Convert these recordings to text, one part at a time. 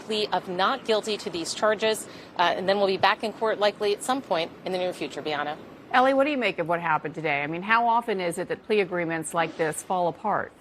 plea of not guilty to these charges. And then we'll be back in court likely at some point in the near future, Bianna. Elie, what do you make of what happened today? I mean, how often is it that plea agreements like this fall apart?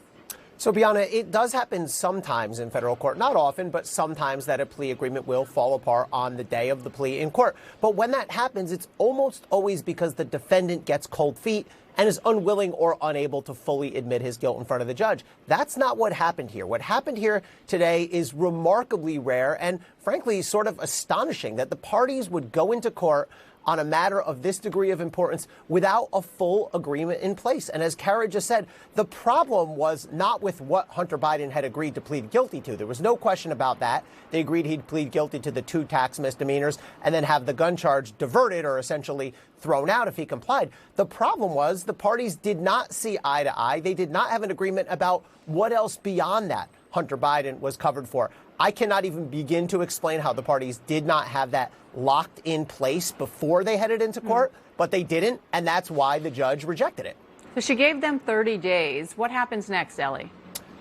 So, Bianna, it does happen sometimes in federal court, not often, but sometimes that a plea agreement will fall apart on the day of the plea in court. But when that happens, it's almost always because the defendant gets cold feet and is unwilling or unable to fully admit his guilt in front of the judge. That's not what happened here. What happened here today is remarkably rare and, frankly, sort of astonishing that the parties would go into court on a matter of this degree of importance without a full agreement in place. And as Kara just said, the problem was not with what Hunter Biden had agreed to plead guilty to. There was no question about that. They agreed he'd plead guilty to the 2 tax misdemeanors and then have the gun charge diverted or essentially thrown out if he complied. The problem was the parties did not see eye to eye. They did not have an agreement about what else beyond that Hunter Biden was covered for. I cannot even begin to explain how the parties did not have that locked in place before they headed into court, but they didn't, and that's why the judge rejected it. So she gave them 30 days. What happens next, Elie?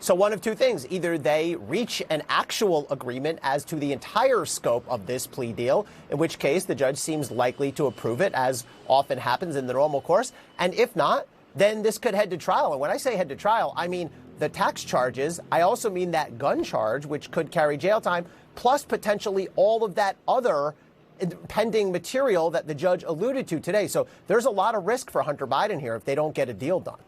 So one of two things. Either they reach an actual agreement as to the entire scope of this plea deal, in which case the judge seems likely to approve it, as often happens in the normal course. And if not, then this could head to trial. And when I say head to trial, I mean the tax charges. I also mean that gun charge, which could carry jail time, plus potentially all of that other pending material that the judge alluded to today. So there's a lot of risk for Hunter Biden here if they don't get a deal done.